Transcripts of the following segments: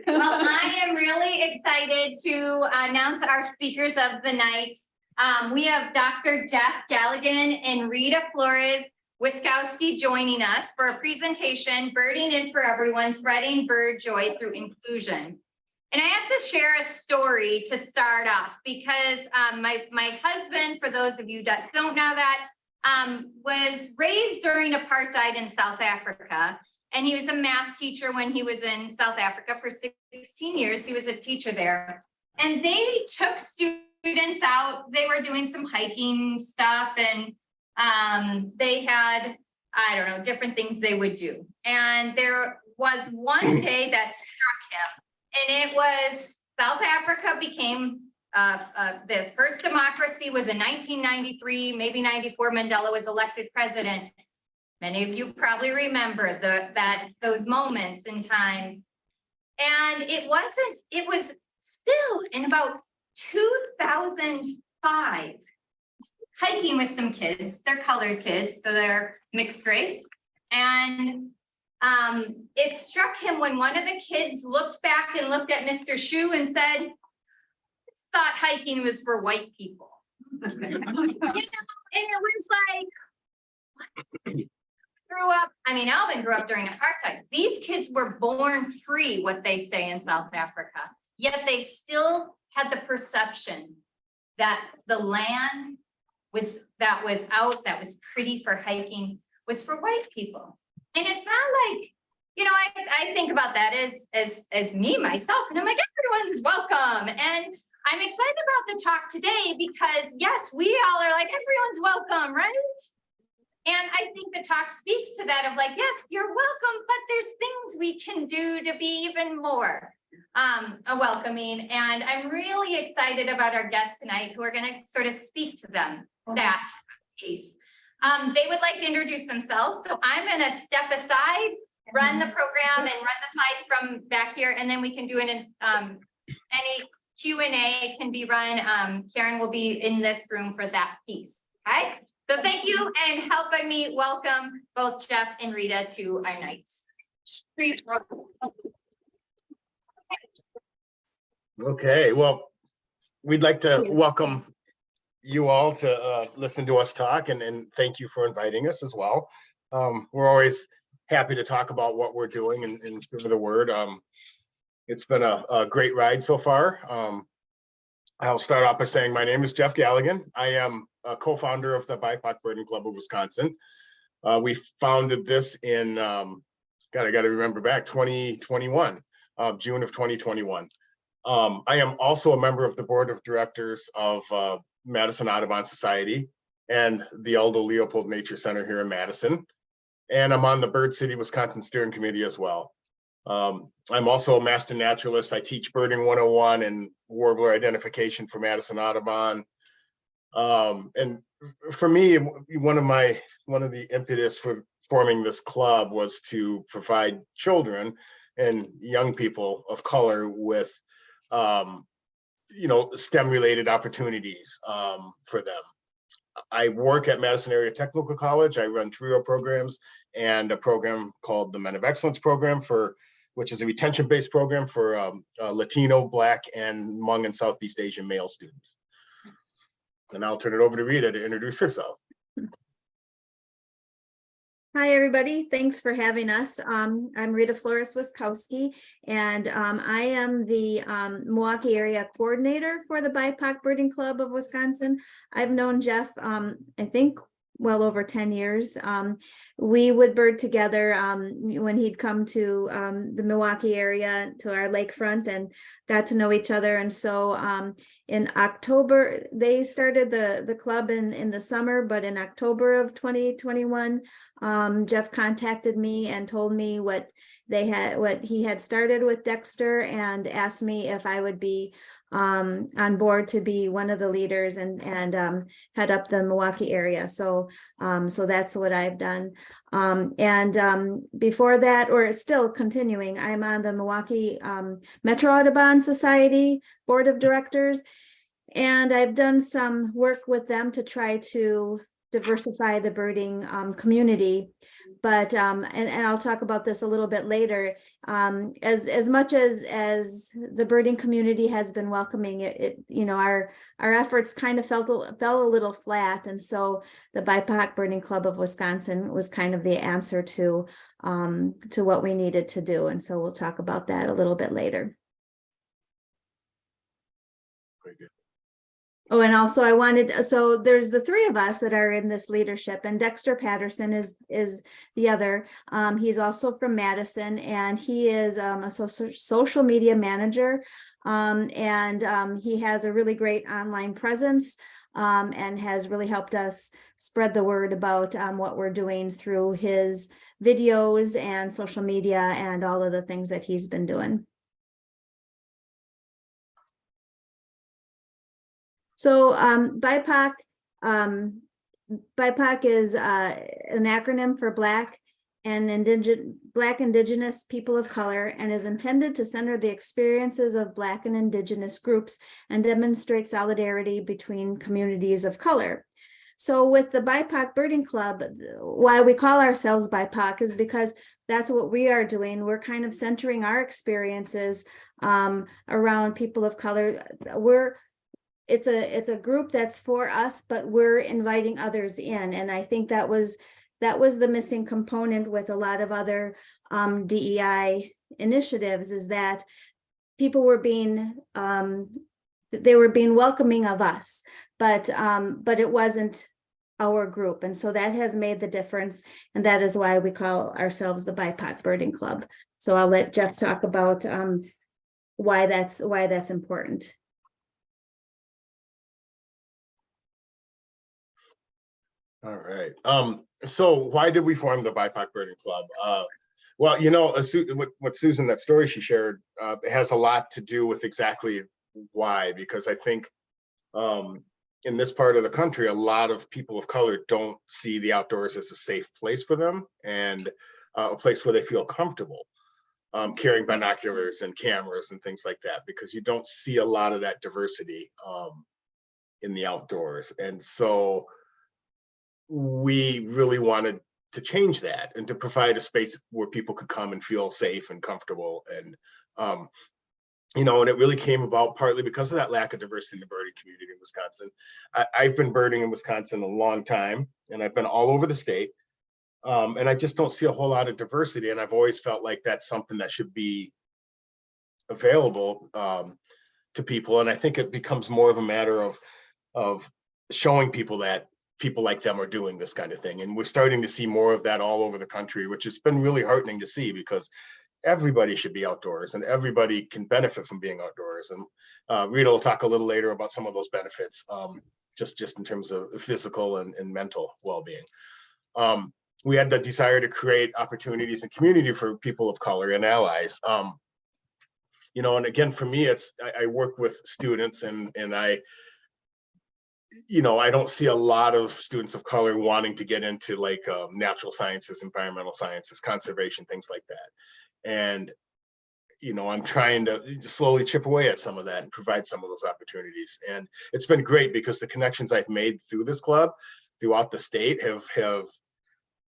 Well, I am really excited to announce our speakers of the night. We have Dr. Jeff Galligan and Rita Flores Waskowski joining us for a presentation, Birding is for Everyone, Spreading Bird Joy Through Inclusion. And I have to share a story to start off because my husband, for those of you that don't know that, was raised during apartheid in South Africa. And he was a math teacher when he was in South Africa for 16 years. He was a teacher there. And they took students out. They were doing some hiking stuff and they had, I don't know, different things they would do. And there was one day that struck him. And it was South Africa became the first democracy was in 1993, maybe 94. Mandela was elected president. Many of you probably remember those moments in time. And it was still in about 2005, hiking with some kids. They're colored kids, so they're mixed race. And it struck him when one of the kids looked back and looked at Mr. Shu and said, thought hiking was for white people. And it was like, what? Grew up, I mean, Alvin grew up during apartheid. These kids were born free, what they say in South Africa, yet they still had the perception that the land that was pretty for hiking was for white people. And it's not like, you know, I think about that as me, myself, and I'm like, everyone's welcome. And I'm excited about the talk today because yes, we all are like, everyone's welcome, right? And I think the talk speaks to that of like, yes, you're welcome, but there's things we can do to be even more welcoming. And I'm really excited about our guests tonight who are going to sort of speak to them that piece. They would like to introduce themselves. So I'm going to step aside, run the program and run the slides from back here, and then we can do it in any Q&A can be run. Karen will be in this room for that piece. Okay. So thank you and helping me welcome both Jeff and Rita to our nights. Okay, well, we'd like to welcome you all to listen to us talk and thank you for inviting us as well. We're always happy to talk about what we're doing and share the word. It's been a great ride so far. I'll start off by saying my name is Jeff Galligan. I am a co-founder of the ByPAC Birding Club of Wisconsin. We founded this in, God, I got to remember back, 2021, June of 2021. I am also a member of the board of directors of Madison Audubon Society and the Aldo Leopold Nature Center here in Madison. And I'm on the Bird City, Wisconsin steering committee as well. I'm also a master naturalist. I teach birding 101 and warbler identification for Madison Audubon. And for me, one of the impetus for forming this club was to provide children and young people of color with, STEM related opportunities for them. I work at Madison Area Technical College. I run TRIO programs and a program called the Men of Excellence program which is a retention-based program for Latino, Black, and Hmong and Southeast Asian male students. And I'll turn it over to Rita to introduce herself. Hi, everybody. Thanks for having us. I'm Rita Flores Waskowski, and I am the Milwaukee area coordinator for the ByPAC Birding Club of Wisconsin. I've known Jeff, I think, well over 10 years. We would bird together when he'd come to the Milwaukee area to our lakefront and got to know each other. And so in October, they started the club in the summer, but in October of 2021, Jeff contacted me and told me what he had started with Dexter and asked me if I would be on board to be one of the leaders and head up the Milwaukee area. So that's what I've done. Before that, or still continuing, I'm on the Milwaukee Metro Audubon Society board of directors, and I've done some work with them to try to diversify the birding community. But and I'll talk about this a little bit later. As much as the birding community has been welcoming it, you know, our efforts kind of fell a little flat, and so the ByPAC Birding Club of Wisconsin was kind of the answer to what we needed to do, and so we'll talk about that a little bit later. Very good. Oh, and also I wanted, so there's the three of us that are in this leadership, and Dexter Patterson is the other. He's also from Madison, and he is a social media manager, and he has a really great online presence, and has really helped us spread the word about what we're doing through his videos and social media and all of the things that he's been doing. So ByPAC is an acronym for Black Indigenous People of Color, and is intended to center the experiences of Black and Indigenous groups and demonstrate solidarity between communities of color. So with the ByPAC Birding Club, why we call ourselves ByPAC is because that's what we are doing. We're kind of centering our experiences around people of color. It's a group that's for us, but we're inviting others in. And I think that was the missing component with a lot of other DEI initiatives, is that people were being welcoming of us, but it wasn't our group. And so that has made the difference. And that is why we call ourselves the ByPAC Birding Club. So I'll let Jeff talk about why that's important. All right. So why did we form the ByPAC Birding Club? Well, you know, what Susan, that story she shared, has a lot to do with exactly why, because I think in this part of the country, a lot of people of color don't see the outdoors as a safe place for them, and a place where they feel comfortable carrying binoculars and cameras and things like that, because you don't see a lot of that diversity in the outdoors. And so we really wanted to change that and to provide a space where people could come and feel safe and comfortable. And, you know, and it really came about partly because of that lack of diversity in the birding community in Wisconsin. I've been birding in Wisconsin a long time, and I've been all over the state. And I just don't see a whole lot of diversity. And I've always felt like that's something that should be available to people. And I think it becomes more of a matter of showing people that people like them are doing this kind of thing. And we're starting to see more of that all over the country, which has been really heartening to see, because everybody should be outdoors and everybody can benefit from being outdoors. And Rita will talk a little later about some of those benefits, just in terms of physical and mental well-being. We had the desire to create opportunities and community for people of color and allies. You know, and again, for me, I work with students, and I, you know, I don't see a lot of students of color wanting to get into like natural sciences, environmental sciences, conservation, things like that. And, you know, I'm trying to slowly chip away at some of that and provide some of those opportunities. And it's been great, because the connections I've made through this club throughout the state have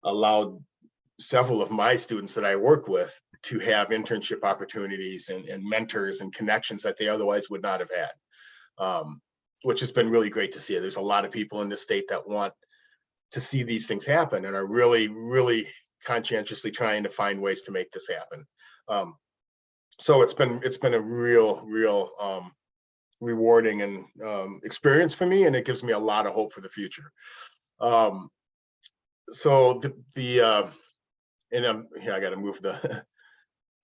allowed several of my students that I work with to have internship opportunities and mentors and connections that they otherwise would not have had. Which has been really great to see. There's a lot of people in the state that want to see these things happen and are really, really conscientiously trying to find ways to make this happen. So it's been a real rewarding and experience for me, and it gives me a lot of hope for the future. So here I got to move the.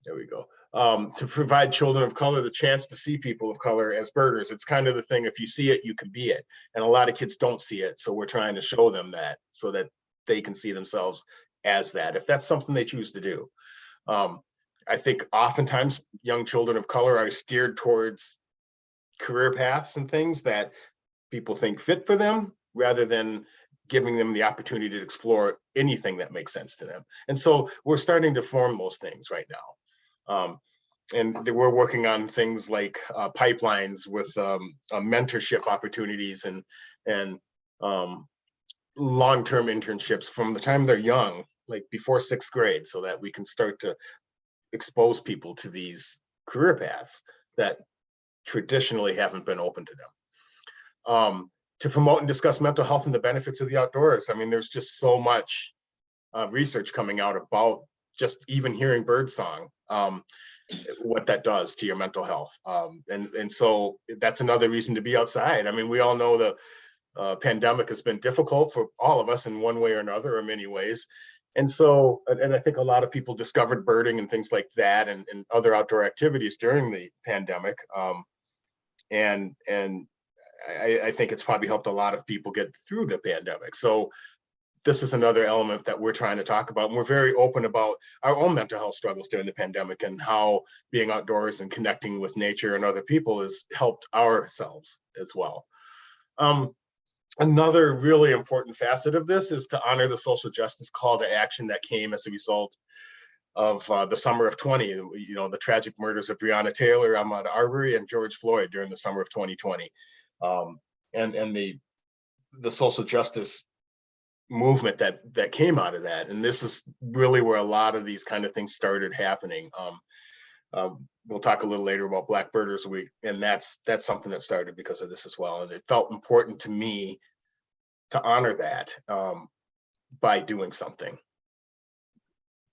There we go. To provide children of color the chance to see people of color as birders. It's kind of the thing, if you see it, you can be it. And a lot of kids don't see it. So we're trying to show them that, so that they can see themselves as that, if that's something they choose to do. I think oftentimes young children of color are steered towards career paths and things that people think fit for them, rather than giving them the opportunity to explore anything that makes sense to them. And so we're starting to form those things right now. And we're working on things like pipelines with mentorship opportunities and long-term internships from the time they're young, like before 6th grade, so that we can start to expose people to these career paths that traditionally haven't been open to them. To promote and discuss mental health and the benefits of the outdoors. I mean, there's just so much research coming out about just even hearing bird song, what that does to your mental health. And so that's another reason to be outside. I mean, we all know the pandemic has been difficult for all of us in one way or another, or many ways. And so, and I think a lot of people discovered birding and things like that, and other outdoor activities during the pandemic. And I think it's probably helped a lot of people get through the pandemic. So this is another element that we're trying to talk about. And we're very open about our own mental health struggles during the pandemic, and how being outdoors and connecting with nature and other people has helped ourselves as well. Another really important facet of this is to honor the social justice call to action that came as a result of the summer of 20, the tragic murders of Breonna Taylor, Ahmaud Arbery, and George Floyd during the summer of 2020. And the social justice movement that came out of that. And this is really where a lot of these kind of things started happening. We'll talk a little later about Blackbirds Week, and that's something that started because of this as well. And it felt important to me to honor that by doing something.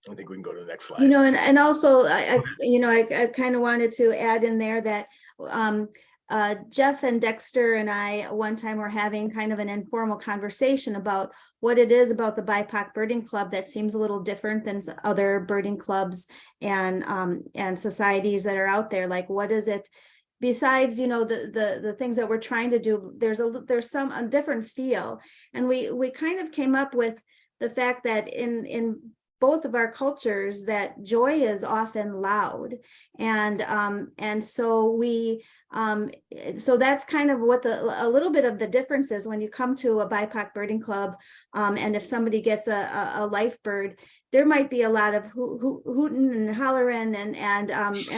I think we can go to the next slide. And also I kind of wanted to add in there that Jeff and Dexter and I one time were having kind of an informal conversation about what it is about the ByPAC Birding Club that seems a little different than other birding clubs and societies that are out there. Like, what is it besides, the things that we're trying to do? There's a different feel. And we kind of came up with the fact that in both of our cultures, that joy is often loud, and so we so that's kind of what a little bit of the difference is when you come to a ByPAC birding club, and if somebody gets a life bird, there might be a lot of hooting and hollering, and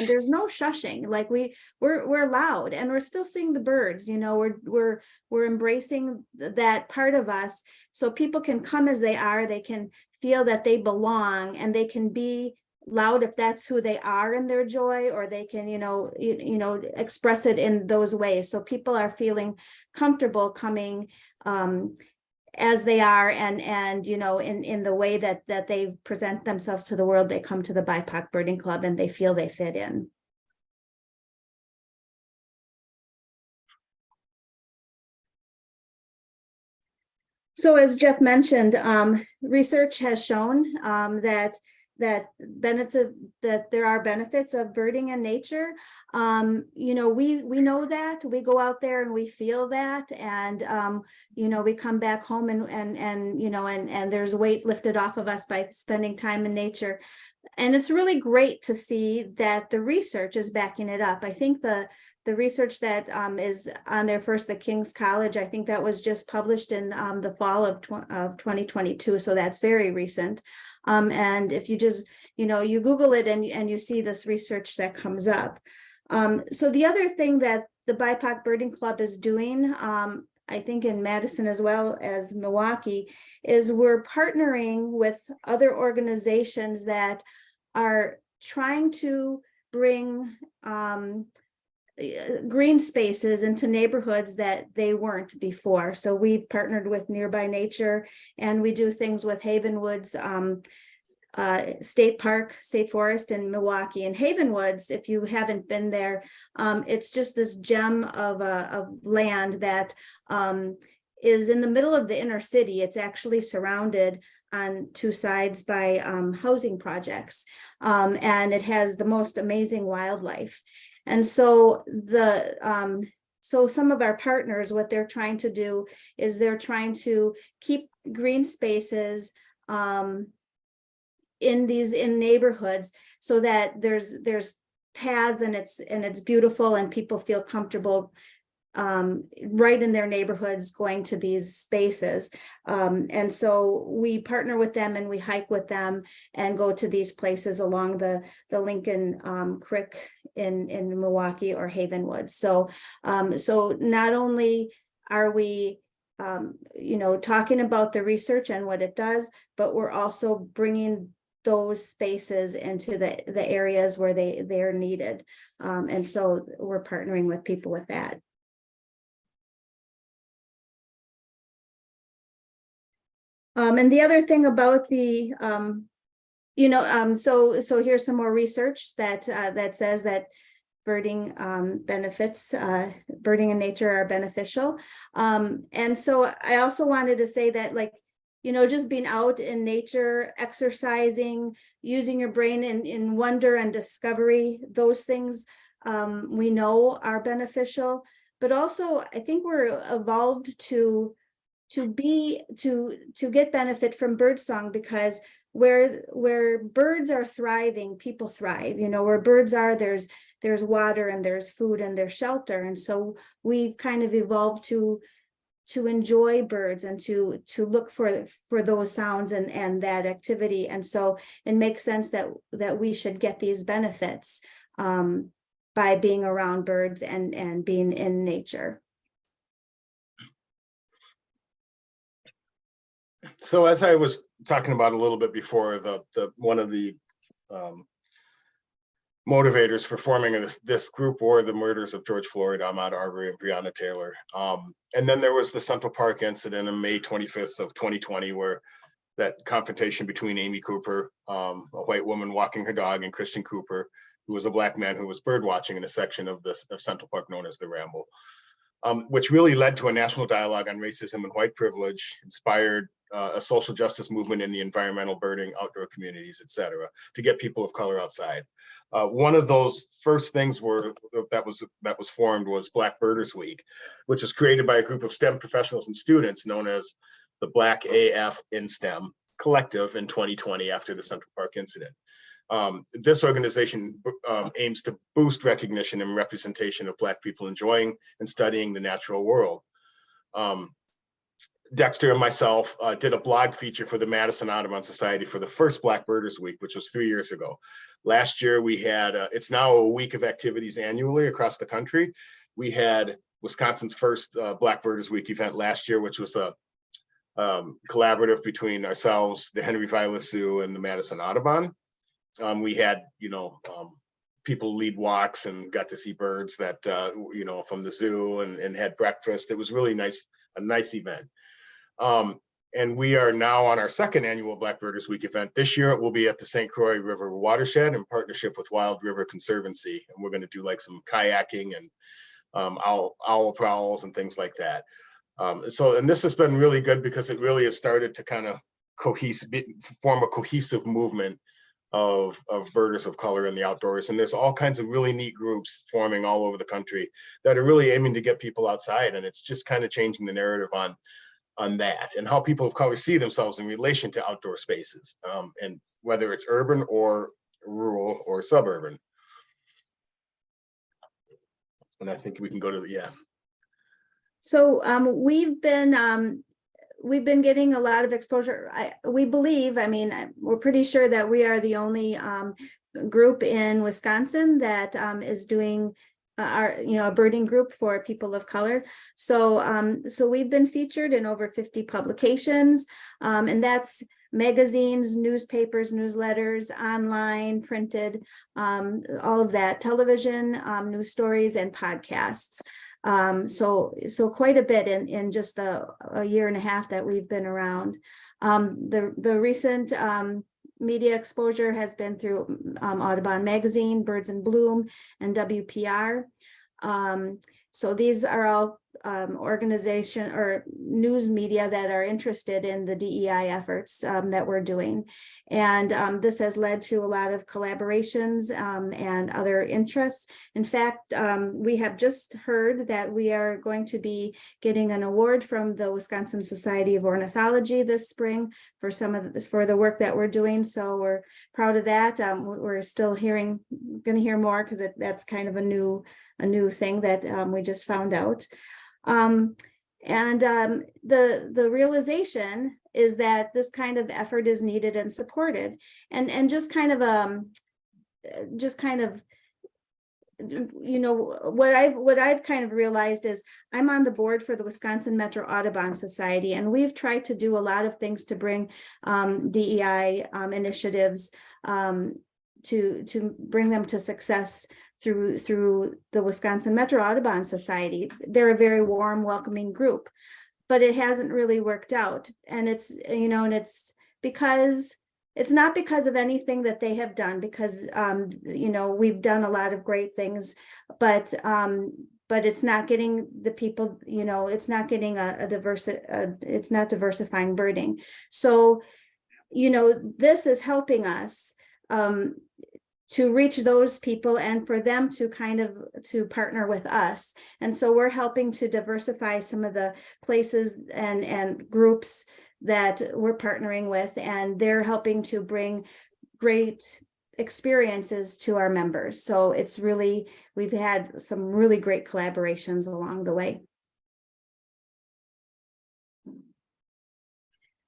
there's no shushing. Like we're loud, and we're still seeing the birds. We're embracing that part of us, so people can come as they are. They can feel that they belong, and they can be loud if that's who they are in their joy, or they can express it in those ways. So people are feeling comfortable coming as they are, and in the way that they present themselves to the world. They come to the ByPAC Birding Club and they feel they fit in. So as Jeff mentioned, research has shown that there are benefits of birding in nature. We know that. We go out there and we feel that, and we come back home and there's weight lifted off of us by spending time in nature. And it's really great to see that the research is backing it up. I think the research that is on there first, the King's College, I think that was just published in the fall of 2022. So that's very recent. And if you just, you Google it and you see this research that comes up. So the other thing that the ByPAC Birding Club is doing, I think in Madison as well as Milwaukee, is we're partnering with other organizations that are trying to bring green spaces into neighborhoods that they weren't before. So we've partnered with Nearby Nature, and we do things with Haven Woods State Forest in Milwaukee. And Haven Woods, if you haven't been there, it's just this gem of land that is in the middle of the inner city. It's actually surrounded on two sides by housing projects, and it has the most amazing wildlife. And so some of our partners, what they're trying to do is they're trying to keep green spaces in neighborhoods, so that there's paths, and it's beautiful, and people feel comfortable right in their neighborhoods going to these spaces. And so we partner with them, and we hike with them and go to these places along the Lincoln Creek in Milwaukee or Haven Woods. So not only are we talking about the research and what it does, but we're also bringing those spaces into the areas where they're needed. And so we're partnering with people with that. And the other thing about the, so here's some more research that says that birding benefits, birding in nature are beneficial. And so I also wanted to say that, like, just being out in nature, exercising, using your brain in wonder and discovery, those things we know are beneficial. But also, I think we're evolved to get benefit from birdsong, because where birds are thriving, people thrive. Where birds are, there's water and there's food and there's shelter. And so we've kind of evolved to enjoy birds and to look for those sounds and that activity. And so it makes sense that we should get these benefits by being around birds and being in nature. So as I was talking about a little bit before, one of the motivators for forming this group were the murders of George Floyd, Ahmaud Arbery, and Breonna Taylor. And then there was the Central Park incident on May 25th of 2020, where that confrontation between Amy Cooper, a white woman walking her dog, and Christian Cooper, who was a Black man who was bird watching in a section of Central Park known as the Ramble, which really led to a national dialogue on racism and white privilege, inspired a social justice movement in the environmental birding, outdoor communities, et cetera, to get people of color outside. One of those first things that was formed was Blackbirds Week, which was created by a group of STEM professionals and students known as the Black AF in STEM Collective in 2020 after the Central Park incident. This organization aims to boost recognition and representation of Black people enjoying and studying the natural world. Dexter and myself did a blog feature for the Madison Audubon Society for the first Blackbirds Week, which was 3 years ago. Last year we had, it's now a week of activities annually across the country. We had Wisconsin's first Blackbirds Week event last year, which was a collaborative between ourselves, the Henry Vilas Zoo, and the Madison Audubon. We had, people lead walks and got to see birds that, from the zoo and had breakfast. It was really nice, a nice event. And we are now on our second annual Blackbirds Week event. This year it will be at the St. Croix River Watershed in partnership with Wild River Conservancy. And we're going to do like some kayaking and owl prowls and things like that. And this has been really good because it really has started to kind of form a cohesive movement of birders of color in the outdoors. And there's all kinds of really neat groups forming all over the country that are really aiming to get people outside. And it's just kind of changing the narrative on that and how people of color see themselves in relation to outdoor spaces, and whether it's urban or rural or suburban. And I think we can go to So we've been getting a lot of exposure. We believe, we're pretty sure that we are the only group in Wisconsin that is doing a birding group for people of color. So we've been featured in over 50 publications, and that's magazines, newspapers, newsletters, online, printed, all of that, television, news stories, and podcasts. So quite a bit in just a year and a half that we've been around. The recent media exposure has been through Audubon Magazine, Birds in Bloom, and WPR. So these are all organization or news media that are interested in the DEI efforts that we're doing. And this has led to a lot of collaborations and other interests. In fact, we have just heard that we are going to be getting an award from the Wisconsin Society of Ornithology this spring for for the work that we're doing. So we're proud of that. We're still going to hear more because that's kind of a new thing that we just found out. The realization is that this kind of effort is needed and supported, and just kind of you know, what I've kind of realized is I'm on the board for the Wisconsin Metro Audubon Society, and we've tried to do a lot of things to bring DEI initiatives to bring them to success through the Wisconsin Metro Audubon Society. They're a very warm, welcoming group, but it hasn't really worked out. And it's, you know, and it's because it's not because of anything that they have done, because you know, we've done a lot of great things, but it's not getting the people, you know, it's not getting it's not diversifying birding. So, you know, this is helping us to reach those people and for them to kind of to partner with us. And so we're helping to diversify some of the places and groups that we're partnering with, and they're helping to bring great experiences to our members. So it's really, we've had some really great collaborations along the way.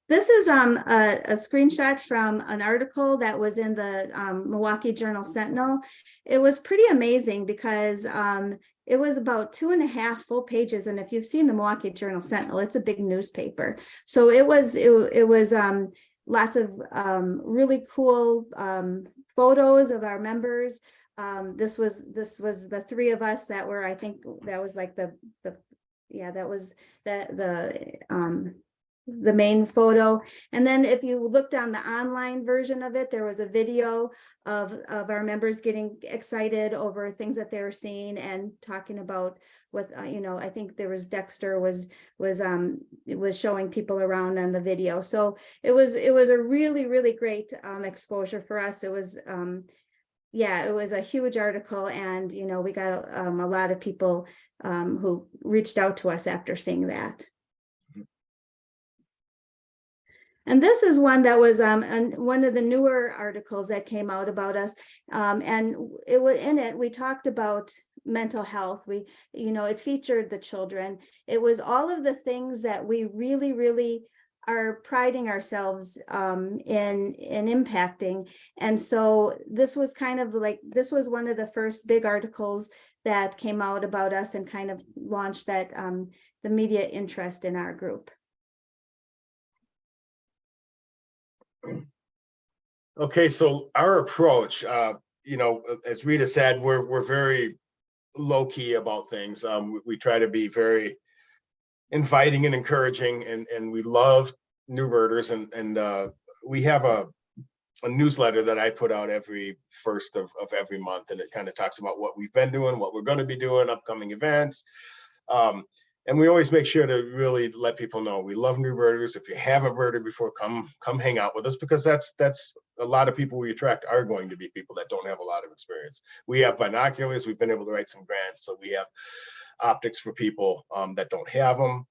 This is a screenshot from an article that was in the Milwaukee Journal Sentinel. It was pretty amazing because it was about 2.5 full pages. And if you've seen the Milwaukee Journal Sentinel, it's a big newspaper. So it was lots of really cool photos of our members. This was the three of us that were, I think that was like that was the main photo. And then if you looked on the online version of it, there was a video of our members getting excited over things that they were seeing and talking about what, you know, I think there was Dexter was showing people around on the video. So it was a really, really great exposure for us. It was, yeah, it was a huge article, and, you know, we got a lot of people who reached out to us after seeing that. And this is one that was one of the newer articles that came out about us. And it was in it, we talked about mental health. You know, it featured the children. It was all of the things that we really, really are priding ourselves in impacting. And so this was kind of like, this was one of the first big articles that came out about us and kind of launched that the media interest in our group. Okay, so our approach, you know, as Rita said, we're very low key about things. We try to be very inviting and encouraging, and we love new birders, and we have a newsletter that I put out every first of every month, and it kind of talks about what we've been doing, what we're going to be doing, upcoming events. And we always make sure to really let people know we love new birders. If you haven't birded before, come hang out with us, because that's a lot of people we attract are going to be people that don't have a lot of experience. We have binoculars. We've been able to write some grants, so we have optics for people that don't have them.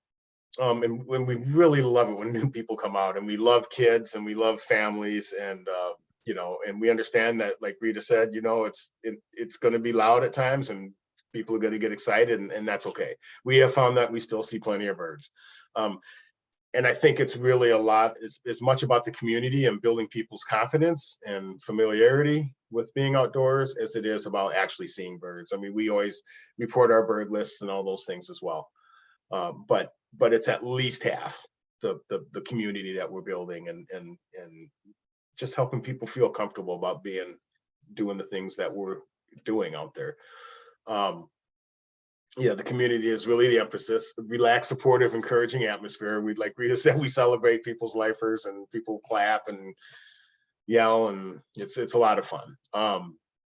And when we really love it when new people come out, and we love kids and we love families, and you know, and we understand that, like Rita said, you know, it's going to be loud at times, and people are going to get excited, and that's okay. We have found that we still see plenty of birds. And I think it's really a lot, it's much about the community and building people's confidence and familiarity with being outdoors as it is about actually seeing birds. I mean, we always report our bird lists and all those things as well. But it's at least half the community that we're building, and just helping people feel comfortable about doing the things that we're doing out there. Yeah, the community is really the emphasis. Relaxed, supportive, encouraging atmosphere. We, like Rita said, we celebrate people's lifers, and people clap and yell, and it's a lot of fun.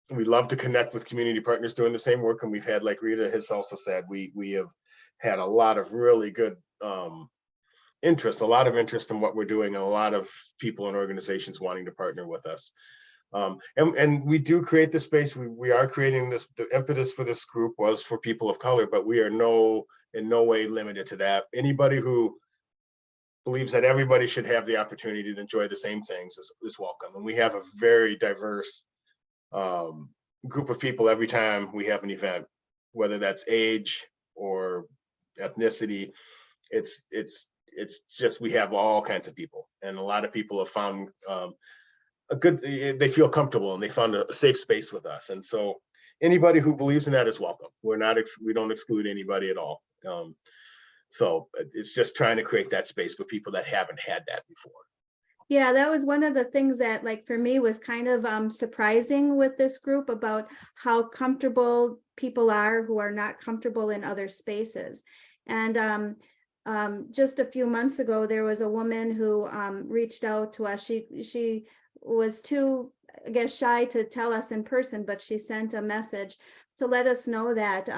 We love to connect with community partners doing the same work, and we've had, like Rita has also said, we have had a lot of really good interest in what we're doing, and a lot of people and organizations wanting to partner with us. And we do create the space. We are creating this. The impetus for this group was for people of color, but we are in no way limited to that. Anybody who believes that everybody should have the opportunity to enjoy the same things is welcome. And we have a very diverse group of people every time we have an event, whether that's age or ethnicity. It's just, we have all kinds of people, and a lot of people have found they feel comfortable, and they found a safe space with us. And so anybody who believes in that is welcome. We don't exclude anybody at all. So it's just trying to create that space for people that haven't had that before. Yeah, that was one of the things that, like, for me was kind of surprising with this group, about how comfortable people are who are not comfortable in other spaces. And just a few months ago, there was a woman who reached out to us. She was too, I guess, shy to tell us in person, but she sent a message to let us know that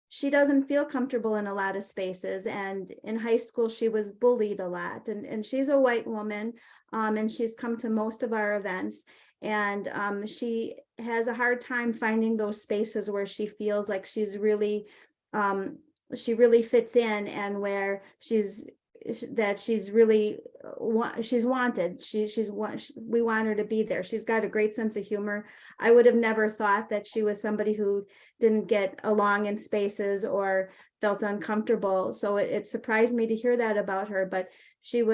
she doesn't feel comfortable in a lot of spaces. And in high school, she was bullied a lot. And she's a white woman, and she's come to most of our events. And she has a hard time finding those spaces where she feels like she really fits in, and where she's really wanted. We want her to be there. She's got a great sense of humor. I would have never thought that she was somebody who didn't get along in spaces or felt uncomfortable. So it surprised me to hear that about her, but she's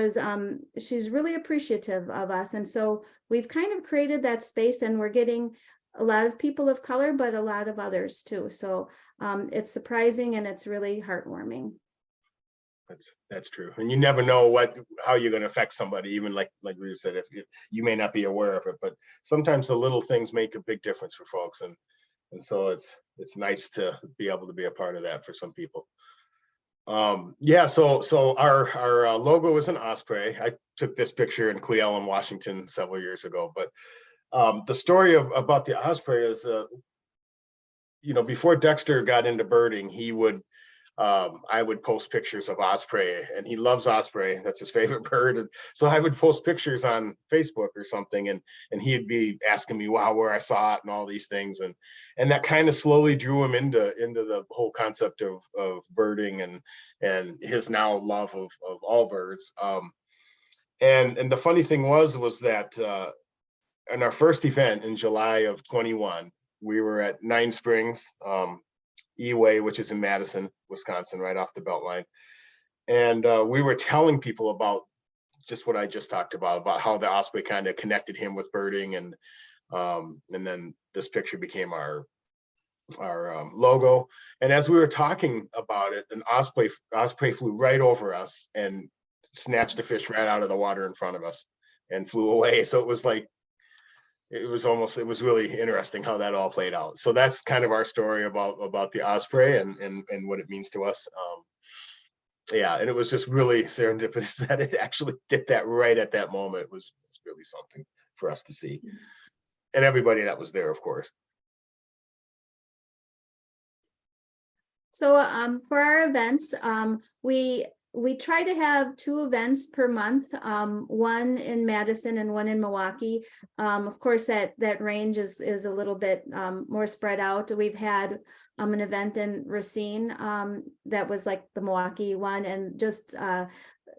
really appreciative of us. And so we've kind of created that space, and we're getting a lot of people of color, but a lot of others too. So it's surprising, and it's really heartwarming. That's true. And you never know how you're going to affect somebody, even like Rita said, if you may not be aware of it, but sometimes the little things make a big difference for folks. And so it's nice to be able to be a part of that for some people. Yeah, so our logo is an Osprey. I took this picture in Cle Elum, Washington several years ago, but the story about the Osprey is, before Dexter got into birding, I would post pictures of Osprey, and he loves Osprey. That's his favorite bird. And so I would post pictures on Facebook or something, and he'd be asking me, wow, where I saw it and all these things. And that kind of slowly drew him into the whole concept of birding and his now love of all birds. And the funny thing was that in our first event in July of 21, we were at Nine Springs, E-Way, which is in Madison, Wisconsin, right off the Beltline. And we were telling people about just what I just talked about how the Osprey kind of connected him with birding. And then this picture became our logo. And as we were talking about it, an Osprey flew right over us and snatched the fish right out of the water in front of us and flew away. So it was like, it was really interesting how that all played out. So that's kind of our story about the Osprey and what it means to us. Yeah, and it was just really serendipitous that it actually did that right at that moment. It was really something for us to see. And everybody that was there, of course. So for our events, we try to have 2 events per month, one in Madison and one in Milwaukee. Of course, that range is a little bit more spread out. We've had an event in Racine that was like the Milwaukee one, and just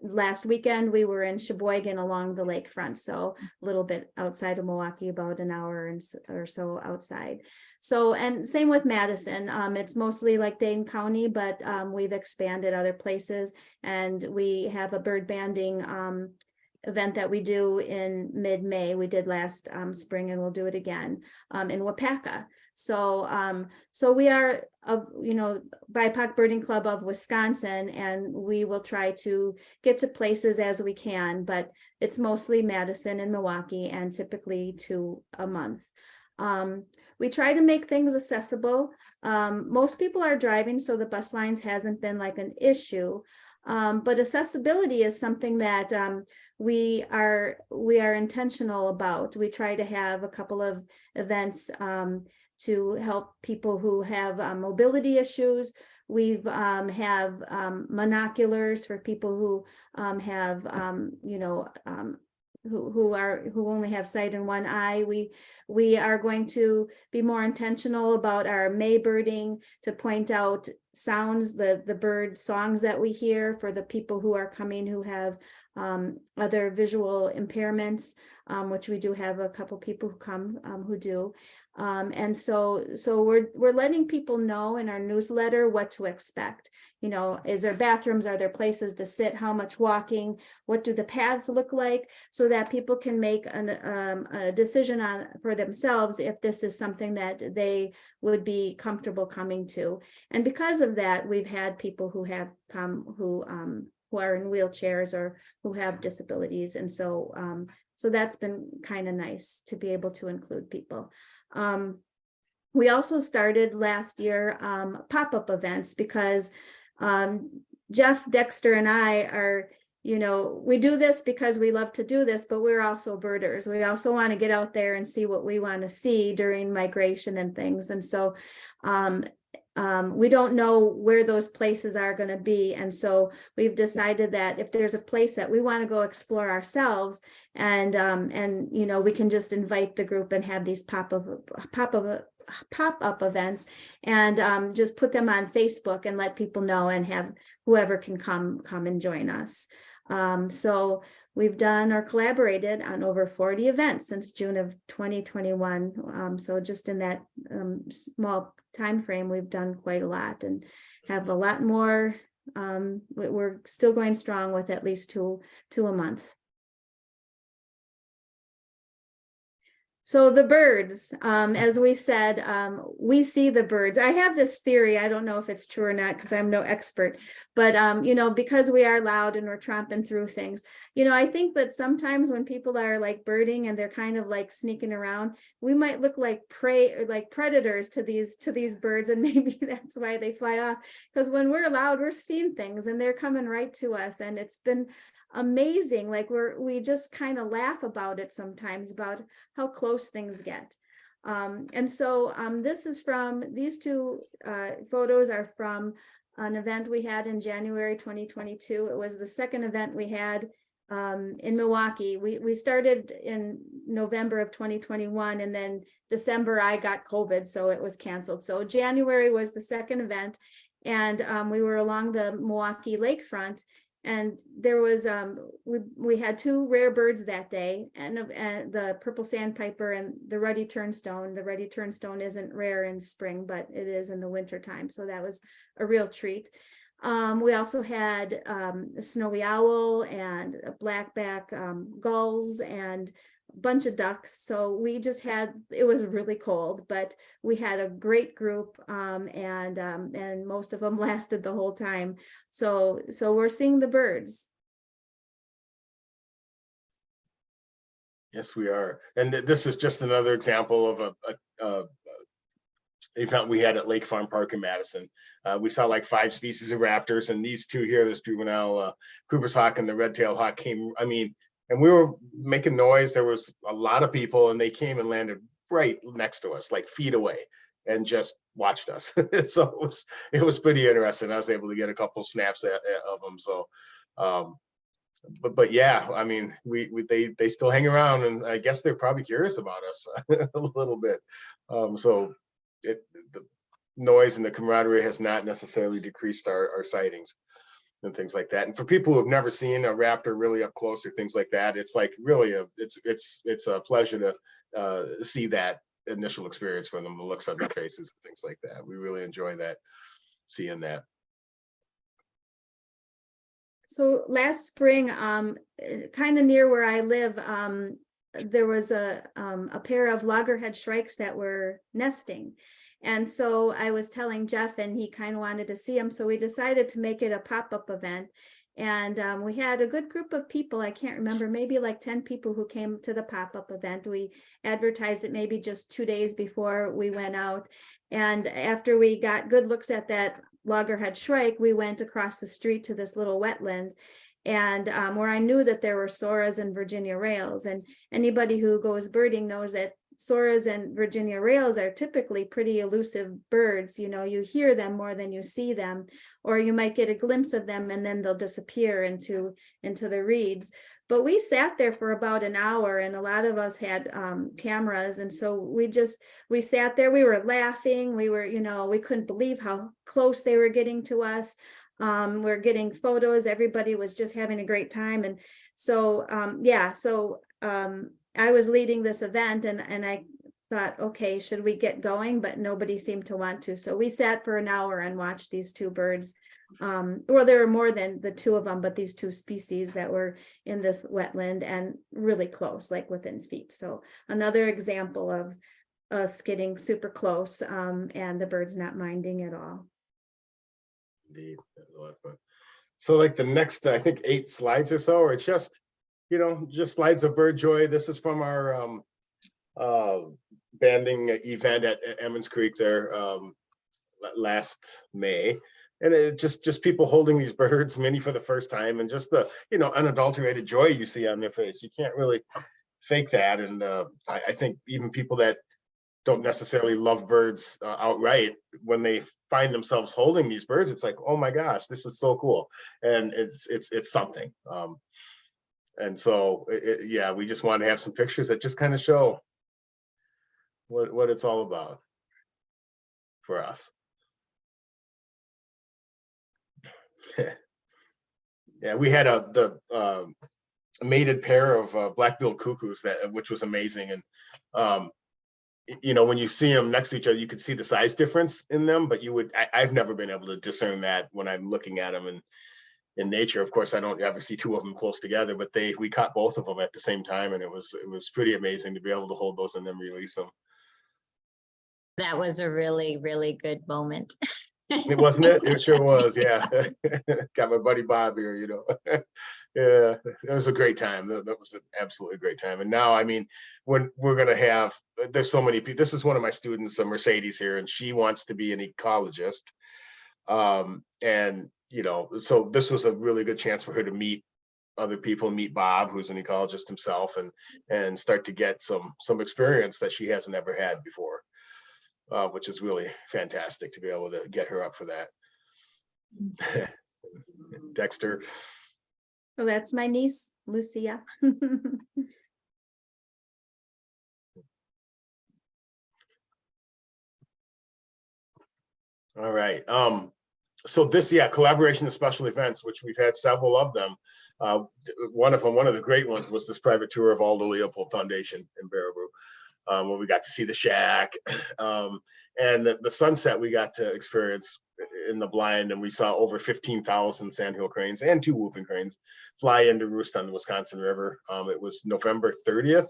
last weekend we were in Sheboygan along the lakefront, so a little bit outside of Milwaukee, about an hour or so outside. So, and same with Madison. It's mostly like Dane County, but we've expanded other places, and we have a bird banding event that we do in mid-May. We did last spring, and we'll do it again in Wapaka. So we are ByPAC Birding Club of Wisconsin, and we will try to get to places as we can, but it's mostly Madison and Milwaukee, and typically 2 a month. We try to make things accessible. Most people are driving, so the bus lines hasn't been like an issue. But accessibility is something that we are intentional about. We try to have a couple of events to help people who have mobility issues. We've have monoculars for people who have who only have sight in one eye. We are going to be more intentional about our May birding to point out sounds, the bird songs that we hear for the people who are coming who have other visual impairments, which we do have a couple people who come who do. And so we're letting people know in our newsletter what to expect. You know, is there bathrooms? Are there places to sit? How much walking? What do the paths look like? So that people can make a decision for themselves if this is something that they would be comfortable coming to. And because of that, we've had people who have come who are in wheelchairs or who have disabilities. And so that's been kind of nice to be able to include people. We also started last year pop-up events because Jeff, Dexter, and I are, you know, we do this because we love to do this, but we're also birders. We also want to get out there and see what we want to see during migration and things. And so we don't know where those places are going to be. And so we've decided that if there's a place that we want to go explore ourselves and you know, we can just invite the group and have these pop-up events and just put them on Facebook and let people know and have whoever can come and join us. So we've done or collaborated on over 40 events since June of 2021. So just in that small time frame, we've done quite a lot and have a lot more. We're still going strong with at least two a month. So the birds, as we said, we see the birds. I have this theory, I don't know if it's true or not because I'm no expert, but you know, because we are loud and we're tromping through things, you know, I think that sometimes when people are like birding and they're kind of like sneaking around, we might look like prey or like predators to these birds, and maybe that's why they fly off. Because when we're loud, we're seeing things and they're coming right to us, and it's been amazing. Like we just kind of laugh about it sometimes, about how close things get. And so this is from, these two photos are from an event we had in January 2022. It was the second event we had in Milwaukee. We started in November of 2021, and then December I got COVID, so it was canceled. So January was the second event, and we were along the Milwaukee lakefront. And there was, we had two rare birds that day, and the purple sandpiper and the ruddy turnstone. The ruddy turnstone isn't rare in spring, but it is in the winter time. So that was a real treat. We also had a snowy owl and a blackback gulls and a bunch of ducks. So we just had, it was really cold, but we had a great group, and most of them lasted the whole time. So we're seeing the birds. Yes, we are. And this is just another example of a event we had at Lake Farm Park in Madison. We saw like 5 species of raptors, and these two here, this juvenile Cooper's hawk and the red-tailed hawk came, I mean, and we were making noise. There was a lot of people, and they came and landed right next to us, like feet away, and just watched us. So it was pretty interesting. I was able to get a couple snaps of them. So, but yeah, I mean, they still hang around, and I guess they're probably curious about us a little bit. So the noise and the camaraderie has not necessarily decreased our sightings and things like that. And for people who have never seen a raptor really up close or things like that, it's like really it's a pleasure to see that initial experience from them, the looks on their faces and things like that. We really enjoy that, seeing that. So last spring, kind of near where I live, there was a pair of loggerhead shrikes that were nesting. And so I was telling Jeff, and he kind of wanted to see them. So we decided to make it a pop-up event. And we had a good group of people. I can't remember, maybe like 10 people who came to the pop-up event. We advertised it maybe just 2 days before we went out. And after we got good looks at that loggerhead shrike, we went across the street to this little wetland, and where I knew that there were soras and Virginia rails. And anybody who goes birding knows that soras and Virginia rails are typically pretty elusive birds. You know, you hear them more than you see them, or you might get a glimpse of them and then they'll disappear into the reeds. But we sat there for about an hour, and a lot of us had cameras. And so we sat there, we were laughing. We were, you know, we couldn't believe how close they were getting to us. We're getting photos. Everybody was just having a great time. And so, I was leading this event, and I thought, okay, should we get going? But nobody seemed to want to. So we sat for an hour and watched these two birds. Well, there were more than the two of them, but these two species that were in this wetland and really close, like within feet. So another example of us getting super close, and the birds not minding at all. Indeed, that was a lot of fun. So like the next, I think 8 slides or so, are just, you know, just slides of bird joy. This is from our banding event at Emmons Creek there last May. And it just people holding these birds, many for the first time, and just the, you know, unadulterated joy you see on their face. You can't really fake that. And I think even people that don't necessarily love birds outright, when they find themselves holding these birds, it's like, oh my gosh, this is so cool. And it's something. And so, yeah, we just want to have some pictures that just kind of show what it's all about for us. Yeah, we had the mated pair of black-billed cuckoos, which was amazing. And you know, when you see them next to each other, you could see the size difference in them, but I've never been able to discern that when I'm looking at them in nature. Of course, I don't ever see two of them close together, but we caught both of them at the same time, and it was pretty amazing to be able to hold those and then release them. That was a really, really good moment. It wasn't it? It sure was, yeah. Got my buddy Bob here, you know. Yeah, it was a great time. That was an absolutely great time. And now, I mean, when we're gonna have, there's so many people. This is one of my students, Mercedes here, and she wants to be an ecologist. And you know, so this was a really good chance for her to meet other people, meet Bob, who's an ecologist himself, and start to get some experience that she hasn't ever had before. Which is really fantastic to be able to get her up for that. Dexter. Well, that's my niece, Lucia. All right. So this, yeah, collaboration of special events, which we've had several of them. One of the great ones was this private tour of Aldo Leopold Foundation in Baraboo. Where we got to see the shack, and the sunset we got to experience in the blind, and we saw over 15,000 sandhill cranes and 2 whooping cranes fly into roost on the Wisconsin River. It was November 30th,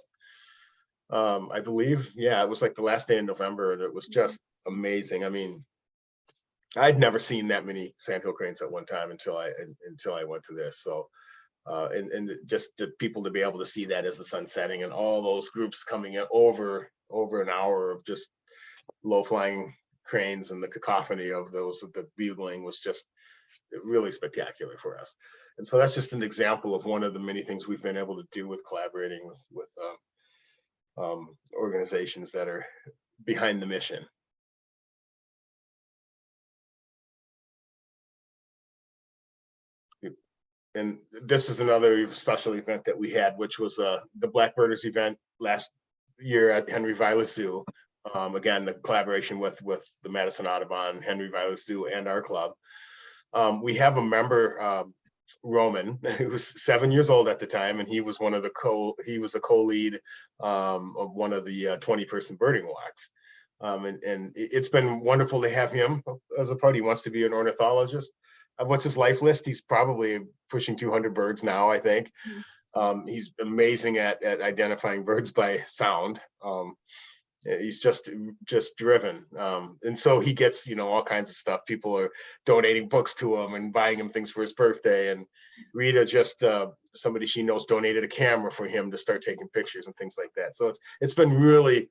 I believe. Yeah, it was like the last day in November, and it was just amazing. I mean, I'd never seen that many sandhill cranes at one time until I went to this. So. And just to people to be able to see that as the sun setting, and all those groups coming in over an hour of just low flying cranes, and the cacophony of the bugling was just really spectacular for us. And so that's just an example of one of the many things we've been able to do with collaborating with organizations that are behind the mission. And this is another special event that we had, which was the Blackbirds Event last year at Henry Vilas Zoo. Again, the collaboration with the Madison Audubon, Henry Vilas Zoo, and our club. We have a member, Roman, who was 7 years old at the time, and he was a co-lead of one of the 20-person birding walks. And it's been wonderful to have him as a part. He wants to be an ornithologist. What's his life list? He's probably pushing 200 birds now, I think. He's amazing at identifying birds by sound. He's just driven. And so he gets, you know, all kinds of stuff. People are donating books to him and buying him things for his birthday. And Rita, just somebody she knows, donated a camera for him to start taking pictures and things like that. So it's been really,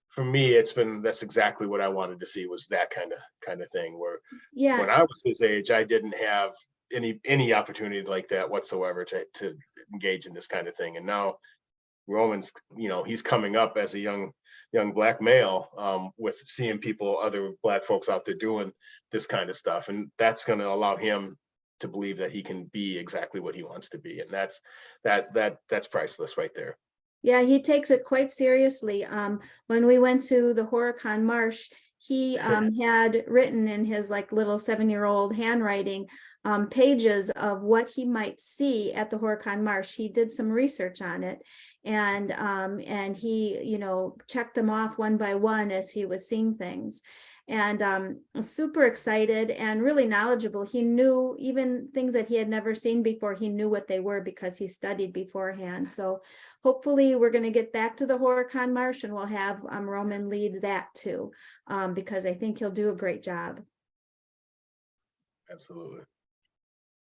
for me, that's exactly what I wanted to see, was that kind of thing, where Yeah. when I was his age, I didn't have any opportunity like that whatsoever to engage in this kind of thing. And now Roman's, you know, he's coming up as a young black male, with seeing other black folks out there doing this kind of stuff. And that's going to allow him to believe that he can be exactly what he wants to be. And that's priceless right there. Yeah, he takes it quite seriously. When we went to the Horicon Marsh, he had written in his like little 7-year-old handwriting pages of what he might see at the Horicon Marsh. He did some research on it, and he, you know, checked them off one by one as he was seeing things. And super excited and really knowledgeable. He knew even things that he had never seen before. He knew what they were because he studied beforehand. So hopefully we're going to get back to the Horicon Marsh, and we'll have Roman lead that too, because I think he'll do a great job. Absolutely.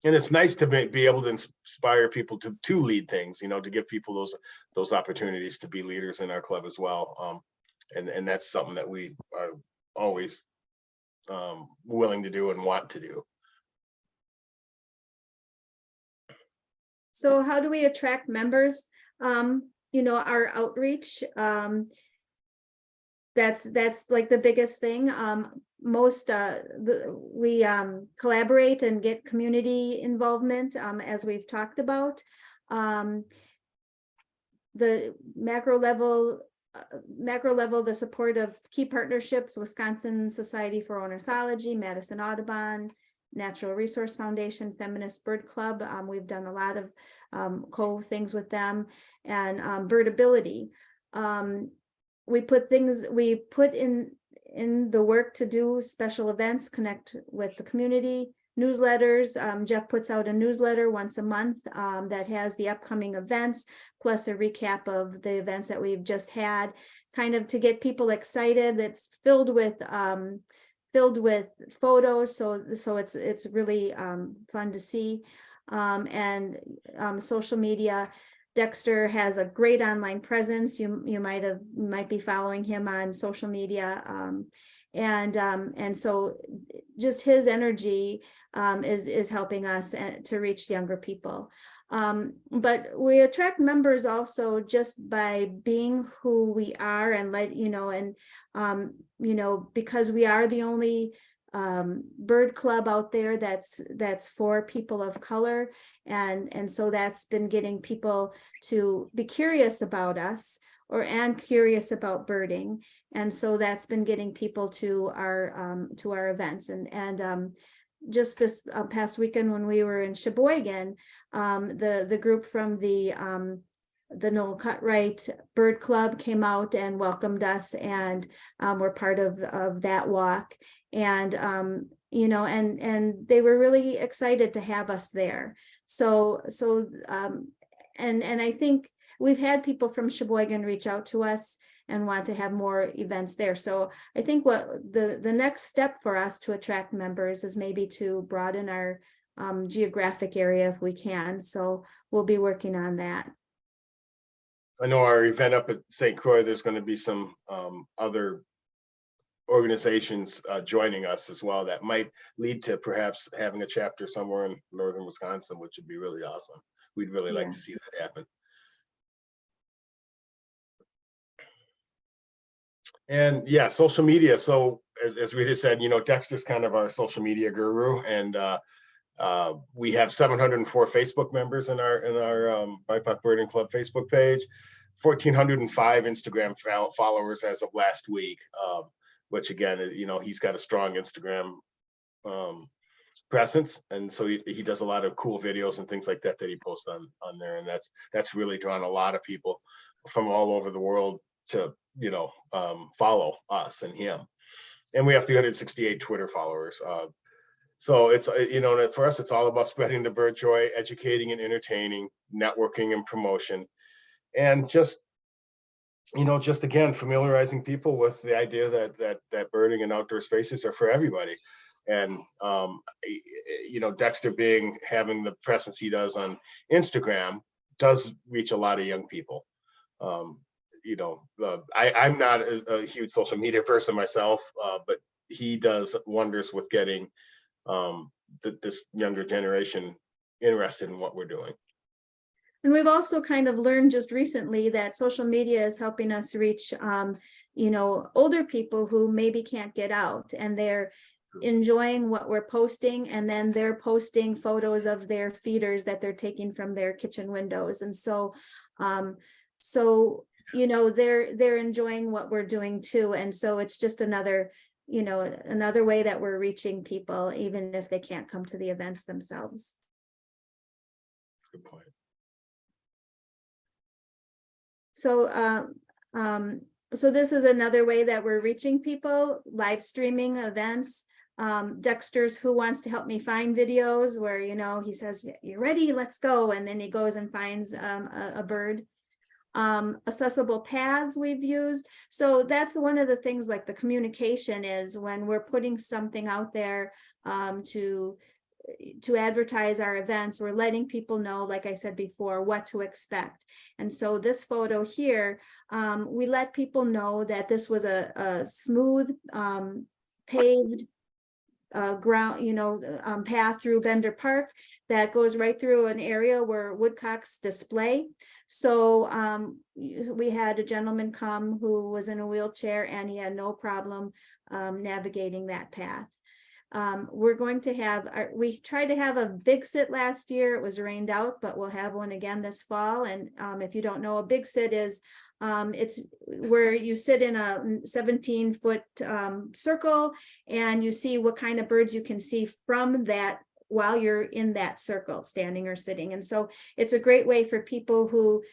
And it's nice to be able to inspire people to lead things, you know, to give people those opportunities to be leaders in our club as well. And that's something that we are always willing to do and want to do. So how do we attract members? You know, our outreach, that's like the biggest thing. We collaborate and get community involvement, as we've talked about. The macro level, the support of key partnerships: Wisconsin Society for Ornithology, Madison Audubon, Natural Resource Foundation, Feminist Bird Club. We've done a lot of things with them, and Birdability. We put in the work to do special events, connect with the community, newsletters. Jeff puts out a newsletter once a month that has the upcoming events, plus a recap of the events that we've just had, kind of to get people excited. That's filled with photos, so it's really fun to see. And social media. Dexter has a great online presence. You might be following him on social media, and so just his energy is helping us to reach younger people. But we attract members also just by being who we are, and because we are the only bird club out there that's for people of color, and so that's been getting people to be curious about us and curious about birding, and so that's been getting people to our events. And just this past weekend when we were in Sheboygan, the group from the Noel Cutright Bird Club came out and welcomed us, and were part of that walk. And and they were really excited to have us there. So I think we've had people from Sheboygan reach out to us and want to have more events there. So I think what the next step for us to attract members is maybe to broaden our geographic area if we can. So we'll be working on that. I know our event up at St. Croix, there's going to be some other organizations joining us as well that might lead to perhaps having a chapter somewhere in northern Wisconsin, which would be really awesome. We'd really like to see that happen. And yeah, social media. So as Rita said, Dexter's kind of our social media guru, and we have 704 Facebook members in our ByPAC Birding Club Facebook page, 1,405 Instagram followers as of last week. Which again, he's got a strong Instagram presence, and so he does a lot of cool videos and things like that he posts on there, and that's really drawn a lot of people from all over the world to follow us and him. And we have 368 Twitter followers. So it's for us, it's all about spreading the bird joy, educating and entertaining, networking and promotion, and just again, familiarizing people with the idea that birding and outdoor spaces are for everybody. And, Dexter having the presence he does on Instagram does reach a lot of young people. I'm not a huge social media person myself, but he does wonders with getting this younger generation interested in what we're doing. And we've also kind of learned just recently that social media is helping us reach, older people who maybe can't get out, and they're enjoying what we're posting, and then they're posting photos of their feeders that they're taking from their kitchen windows. And so, they're enjoying what we're doing too. And so it's just another you know, another way that we're reaching people, even if they can't come to the events themselves. Good point. So, so this is another way that we're reaching people, live streaming events. Dexter's Who Wants to Help Me Find videos where, you know, he says, "You're ready, let's go." And then he goes and finds a bird. Accessible paths we've used. So that's one of the things, like the communication is when we're putting something out there to advertise our events, we're letting people know, like I said before, what to expect. And so this photo here, we let people know that this was a smooth paved ground, you know, path through Bender Park that goes right through an area where woodcocks display. So we had a gentleman come who was in a wheelchair and he had no problem navigating that path. We're going to have, we tried to have a big sit last year. It was rained out, but we'll have one again this fall. And if you don't know, a big sit is it's where you sit in a 17-foot circle and you see what kind of birds you can see from that while you're in that circle, standing or sitting. And so it's a great way for people who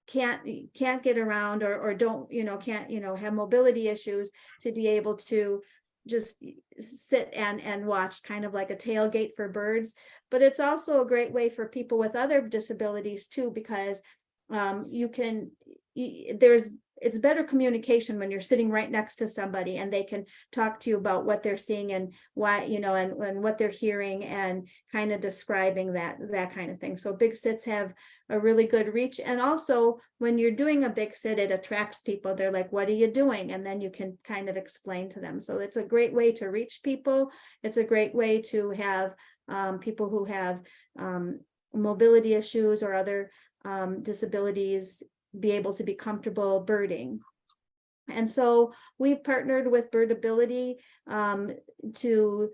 can't get around or don't, you know, can't, you know, have mobility issues to be able to just sit and watch, kind of like a tailgate for birds. But it's also a great way for people with other disabilities too, because it's better communication when you're sitting right next to somebody and they can talk to you about what they're seeing and why, you know, and what they're hearing and kind of describing that kind of thing. So big sits have a really good reach. And also when you're doing a big sit, it attracts people. They're like, "What are you doing?" And then you can kind of explain to them. So it's a great way to reach people. It's a great way to have people who have mobility issues or other disabilities be able to be comfortable birding. And so we've partnered with Birdability to,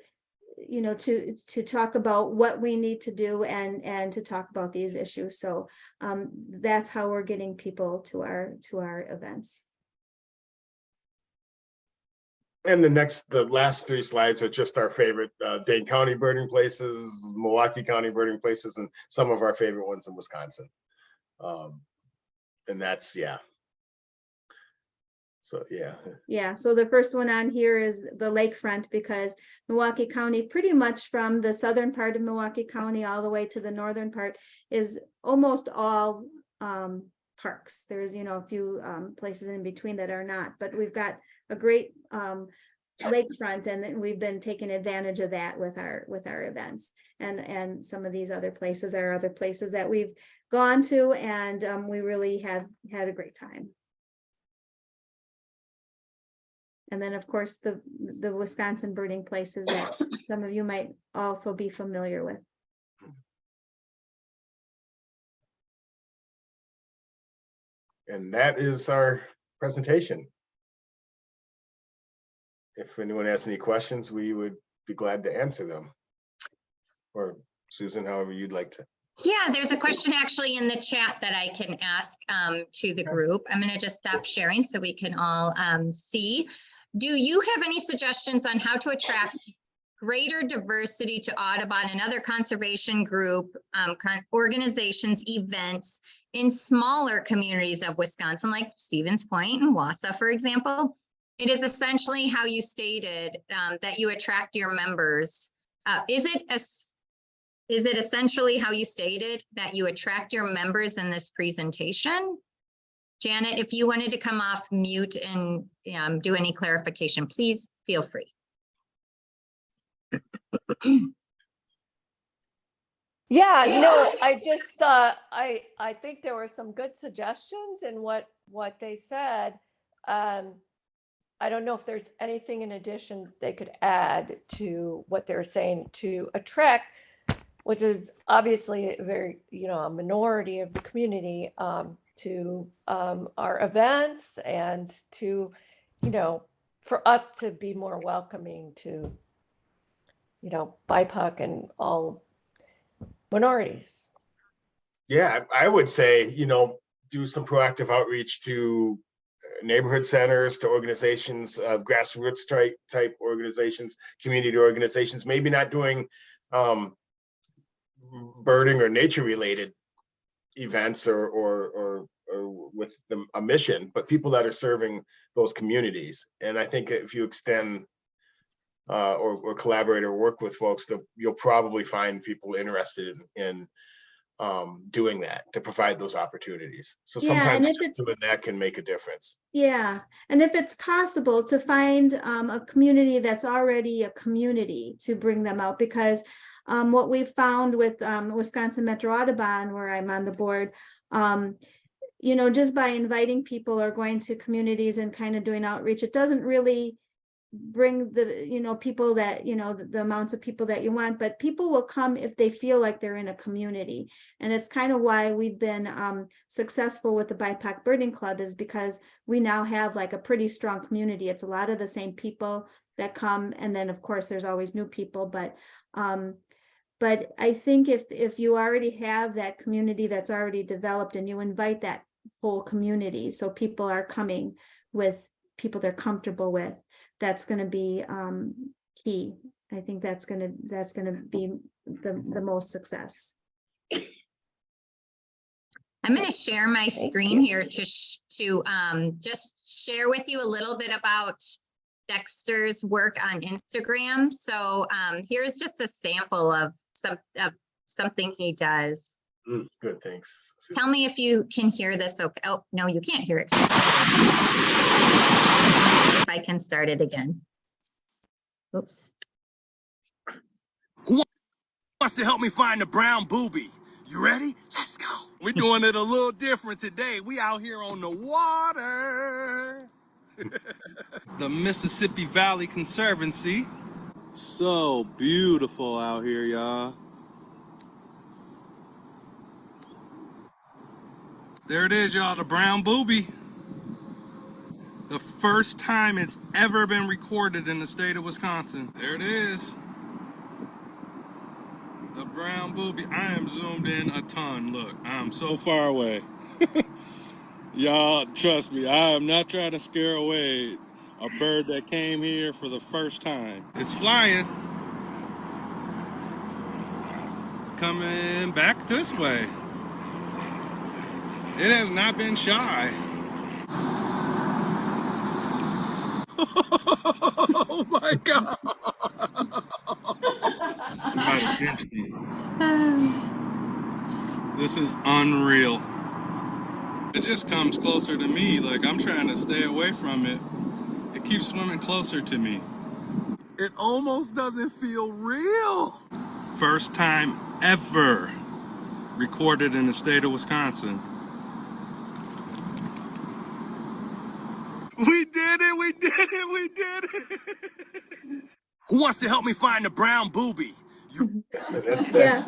you know, to talk about what we need to do and to talk about these issues. So that's how we're getting people to our events. And the last three slides are just our favorite Dane County birding places, Milwaukee County birding places, and some of our favorite ones in Wisconsin. And that's, yeah. So, yeah. Yeah, so the first one on here is the lakefront, because Milwaukee County, pretty much from the southern part of Milwaukee County all the way to the northern part, is almost all parks. There's, you know, a few places in between that are not, but we've got a great lakefront, and then we've been taking advantage of that with our events. And some of these other places are other places that we've gone to, and we really have had a great time. And then, of course, the Wisconsin birding places that some of you might also be familiar with. And that is our presentation. If anyone has any questions, we would be glad to answer them. Or Susan, however you'd like to. Yeah, there's a question actually in the chat that I can ask to the group. I'm going to just stop sharing so we can all see. Do you have any suggestions on how to attract greater diversity to Audubon and other conservation group organizations, events in smaller communities of Wisconsin, like Stevens Point and Wausau, for example? It is essentially how you stated that you attract your members. Is it essentially how you stated that you attract your members in this presentation? Janet, if you wanted to come off mute and do any clarification, please feel free. Yeah, no, I just I think there were some good suggestions in what they said. I don't know if there's anything in addition they could add to what they're saying to attract, which is obviously a very, you know, a minority of the community, to our events, and to, you know, for us to be more welcoming to, you know, ByPAC and all minorities. Yeah, I would say, you know, do some proactive outreach to neighborhood centers to organizations, grassroots type organizations, community organizations, maybe not doing birding or nature related events or with a mission, but people that are serving those communities. And I think if you extend or collaborate or work with folks, you'll probably find people interested in doing that, to provide those opportunities. So Yeah, and sometimes if just it's, doing that can make a difference. yeah, and if it's possible to find a community that's already a community, to bring them out, because what we've found with Wisconsin Metro Audubon, where I'm on the board, you know, just by inviting people or going to communities and kind of doing outreach, it doesn't really bring the, you know, people that, you know, the amounts of people that you want, but people will come if they feel like they're in a community. And it's kind of why we've been successful with the ByPAC Birding Club, is because we now have like a pretty strong community. It's a lot of the same people that come, and then of course there's always new people, but I think if you already have that community that's already developed, and you invite that whole community, so people are coming with people they're comfortable with, that's going to be key. I think that's going to be the most success. I'm going to share my screen here to just share with you a little bit about Dexter's work on Instagram. So here's just a sample of something he does. Good, thanks. Tell me if you can hear this. Okay. Oh, no, you can't hear it. If I can start it again. Oops. Who wants to help me find the brown booby? You ready? Let's go. We're doing it a little different today. We out here on the water. The Mississippi Valley Conservancy. So beautiful out here, y'all. There it is, y'all, the brown booby. The first time it's ever been recorded in the state of Wisconsin. There it is. The brown booby. I am zoomed in a ton. Look, I'm so far away. Y'all, trust me, I am not trying to scare away a bird that came here for the first time. It's flying. It's coming back this way. It has not been shy. Oh my God. This is unreal. It just comes closer to me, like I'm trying to stay away from it. It keeps swimming closer to me. It almost doesn't feel real. First time ever recorded in the state of Wisconsin. We did it, we did it, we did it. Who wants to help me find the brown booby? That's Yeah.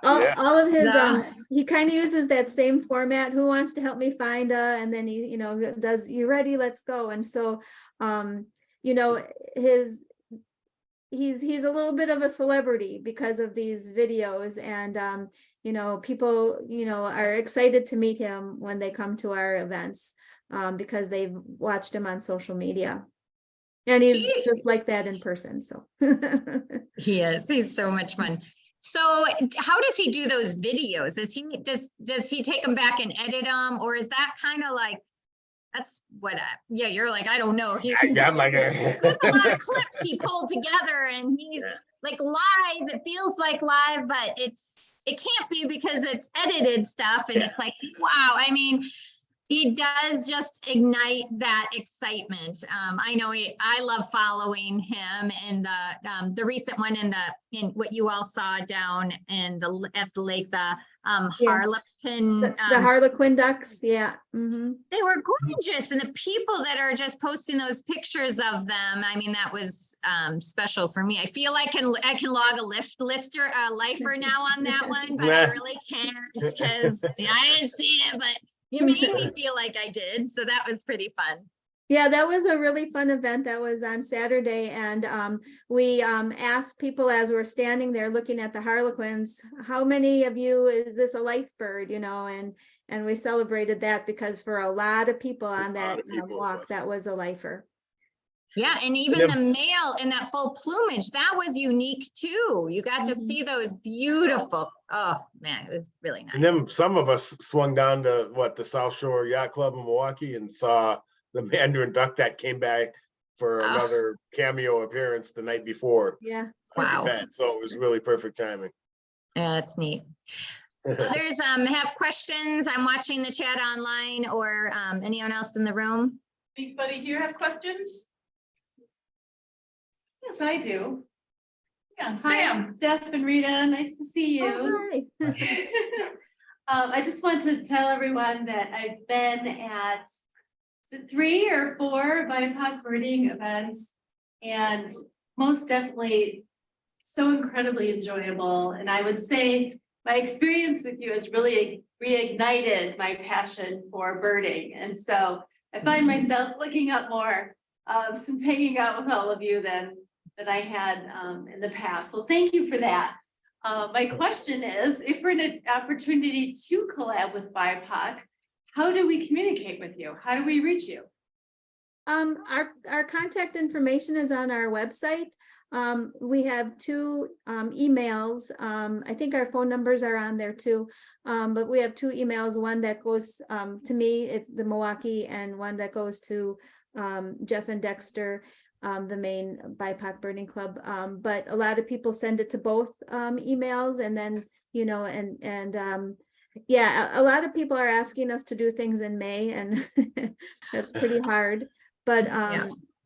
yeah. All of his Yeah. he kind of uses that same format. Who wants to help me find and then he, you know, does, you ready, let's go. And so you know, he's a little bit of a celebrity because of these videos, and you know, people, you know, are excited to meet him when they come to our events because they've watched him on social media, and he's just like that in person. So He is. He's so much fun. So how does he do those videos? Does he take them back and edit them, or is that kind of like, that's what yeah, you're like, I don't know. I'm like There's a lot of clips he pulled together, and he's like live. It feels like live, but it can't be because it's edited stuff, and it's like, wow. I mean, he does just ignite that excitement. I know I love following him, and the recent one in what you all saw down at the lake, the Harlequin. the Harlequin ducks, yeah. Mm-hmm. They were gorgeous, and the people that are just posting those pictures of them, I mean, that was special for me. I feel I can log a lifer now on that one, but I really can't because I didn't see it, but you made me feel like I did, so that was pretty fun. Yeah, that was a really fun event. That was on Saturday, and we asked people as we're standing there looking at the Harlequins, how many of you is this a life bird, and we celebrated that because for a lot of people on that walk, that was a lifer. Yeah, and even the male in that full plumage, that was unique too. You got to see those beautiful, oh man, it was really nice. And then some of us swung down to the South Shore Yacht Club in Milwaukee and saw the Mandarin Duck that came back for another cameo appearance the night before. Yeah. Wow. Event. So it was really perfect timing. Yeah, that's neat. Others have questions? I'm watching the chat online, or anyone else in the room? Anybody here have questions? Yes, I do. Yeah, Sam. Steph and Rita, nice to see you. Oh, hi. I just want to tell everyone that I've been at, is it 3 or 4 ByPAC birding events, and most definitely so incredibly enjoyable. And I would say my experience with you has really reignited my passion for birding. And so I find myself looking up more since hanging out with all of you than I had in the past. So thank you for that. My question is, if we're in an opportunity to collab with ByPAC, how do we communicate with you? How do we reach you? Our contact information is on our website. We have 2 emails. I think our phone numbers are on there too. But we have 2 emails, one that goes to me, it's the Milwaukee, and one that goes to Jeff and Dexter, the main ByPAC birding club. But a lot of people send it to both emails, and then, yeah, a lot of people are asking us to do things in May, and that's pretty hard. But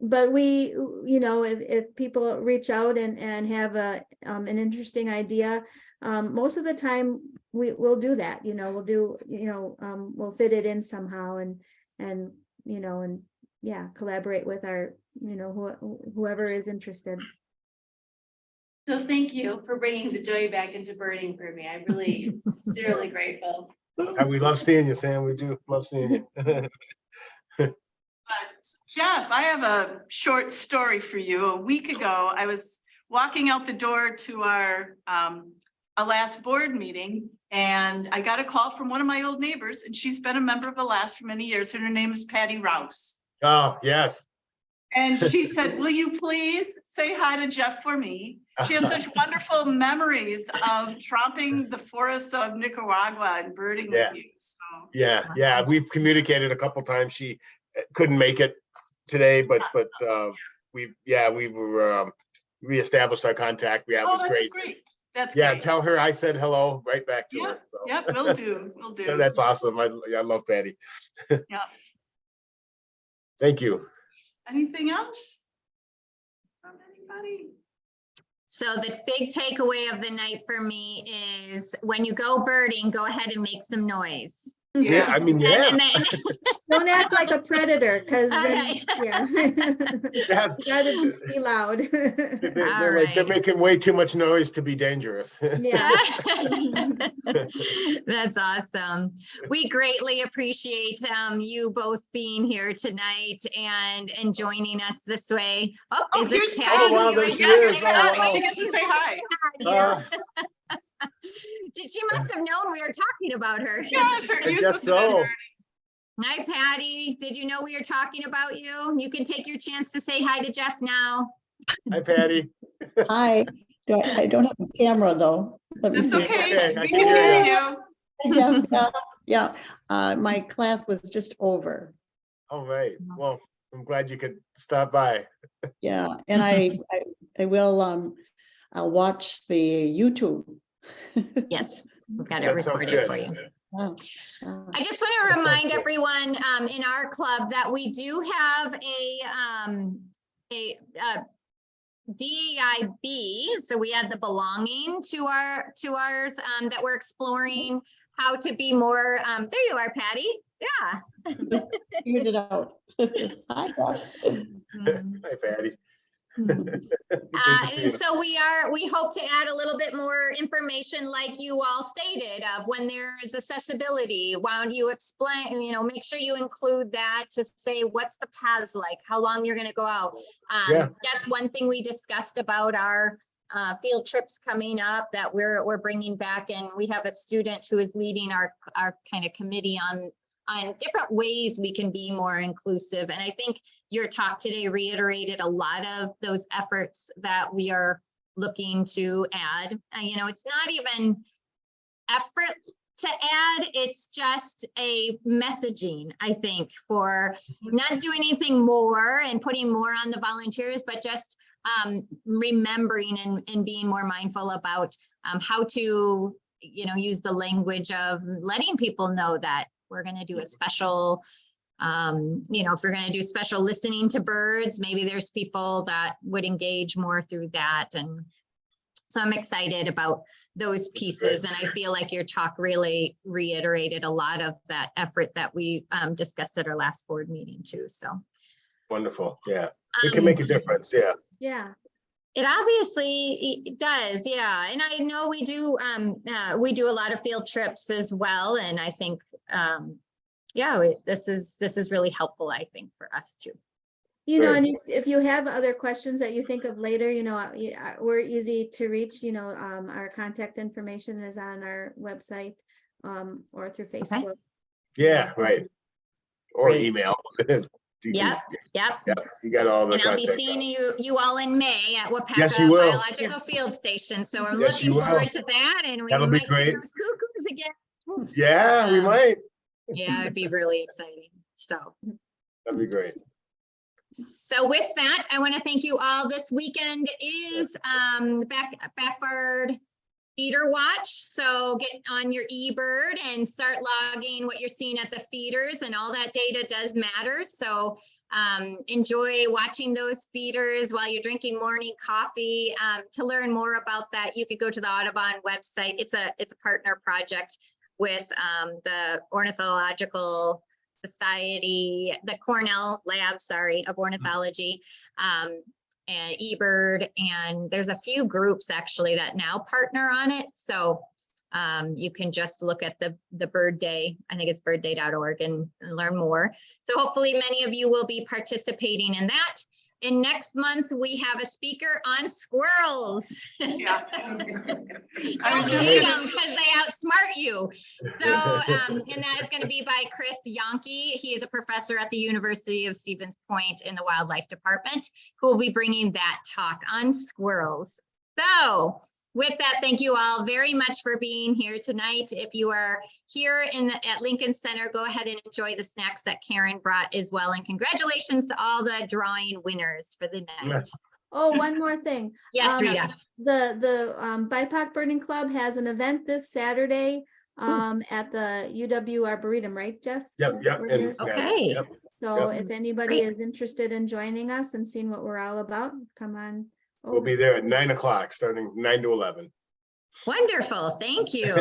but we, if people reach out and have an interesting idea, most of the time we'll do that. We'll do, we'll fit it in somehow, and yeah, collaborate with our, whoever is interested. So thank you for bringing the joy back into birding for me. I really sincerely grateful. And we love seeing you, Sam. We do love seeing you. Jeff, I have a short story for you. A week ago, I was walking out the door to our last board meeting, and I got a call from one of my old neighbors, and she's been a member of Alas for many years, and her name is Patty Rouse. Oh, yes. And she said, will you please say hi to Jeff for me? She has such wonderful memories of tromping the forests of Nicaragua and birding with you. So. Yeah. We've communicated a couple times. She couldn't make it today, but we reestablished our contact. Yeah, it was great. That's great. great. Tell her I said hello right back to her. So. Yep, will do. That's awesome. I love Patty. Yeah. Thank you. Anything else from anybody? So the big takeaway of the night for me is, when you go birding, go ahead and make some noise. Yeah, I mean, yeah. Don't act like a predator, because yeah, gotta be loud. They're making way too much noise to be dangerous. Yeah. That's awesome. We greatly appreciate you both being here tonight and joining us this way. Oh, is this here's Patty? Patty. Oh, wow, You were there she just- is. Wow. She gets to say hi. She must have known we were talking about her. Yeah, sure. I guess so. Hi, Patty. Did you know we were talking about you? You can take your chance to say hi to Jeff now. Hi, Patty. Hi, I don't have a camera though. Let me It's see. okay. I We can can hear hear you. Hi, Jeff. Yeah, my class was just over. All right. Well, I'm glad you could stop by. Yeah, and I will, I'll watch the YouTube. Yes, we've got it That sounds recorded good. for you. Wow. I just want to That sounds remind good. everyone in our club that we do have a DEIB. So we add the belonging to ours that we're exploring how to be more. There you are, Patty. Yeah. Figured it out. Hi, Jeff. Hi, Patty. Good to see you. And so we hope to add a little bit more information like you all stated of when there is accessibility. Why don't you explain, make sure you include that to say what's the paths like, how long you're going to go out. Yeah. That's one thing we discussed about our field trips coming up that we're bringing back, and we have a student who is leading our kind of committee on different ways we can be more inclusive. And I think your talk today reiterated a lot of those efforts that we are looking to add. It's not even effort to add, it's just a messaging, I think, for not doing anything more and putting more on the volunteers, but just remembering and being more mindful about how to, use the language of letting people know that we're going to do a special, if we're going to do special listening to birds, maybe there's people that would engage more through that. And so I'm excited about those pieces. And I feel like your talk really reiterated a lot of that effort that we discussed at our last board meeting too. So Wonderful. Yeah. It can make a difference. Yeah. Yeah. it obviously does. Yeah. And I know we do a lot of field trips as well. And I think, this is really helpful, I think, for us too. And if you have other questions that you think of later, we're easy to reach, our contact information is on our website, or through Facebook. Okay. Yeah, right. Or Great. email. Yep. You got all the And I'll be contact. seeing you all in May at Yes, you Wapaka will. Biological Yes. Field Station. So I'm Yes, looking you will. forward to that. And we That'll be might see great. those cuckoos again. Yeah, we might. Yeah, it'd be really exciting. So. That'd be great. So with that, I want to thank you all. This weekend is Blackbird feeder watch. So get on your eBird and start logging what you're seeing at the feeders, and all that data does matter. So enjoy watching those feeders while you're drinking morning coffee. To learn more about that, you could go to the Audubon website. It's a partner project with the Ornithological Society, the Cornell Lab, of Ornithology, and eBird, and there's a few groups actually that now partner on it. So you can just look at the Bird Day, I think it's birdday.org, and learn more. So hopefully many of you will be participating in that. And next month we have a speaker on squirrels. Yeah. Don't need them because they outsmart you. So, and that is going to be by Chris Yonke. He is a professor at the University of Stevens Point in the Wildlife Department, who will be bringing that talk on squirrels. So with that, thank you all very much for being here tonight. If you are here at Lincoln Center, go ahead and enjoy the snacks that Karen brought as well. And congratulations to all the drawing winners for the night. Oh, one more thing. Yes, Rita. The ByPAC Birding Club has an event this Saturday at the UW Arboretum, right, Jeff? Yep. Is that where it is? Okay. Yep. So Yep. if anybody Great. is interested in joining us and seeing what we're all about, come on. We'll be there at 9 o'clock, starting 9 to 11. Wonderful. Thank you.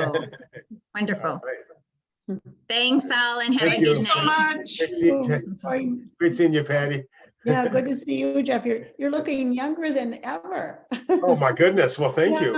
Wonderful. All right. Thanks all, and have Thank a you good So night. much. Great seeing you, Patty. Yeah, good to see you, Jeff. You're looking younger than ever. Oh, my goodness. Well, thank you.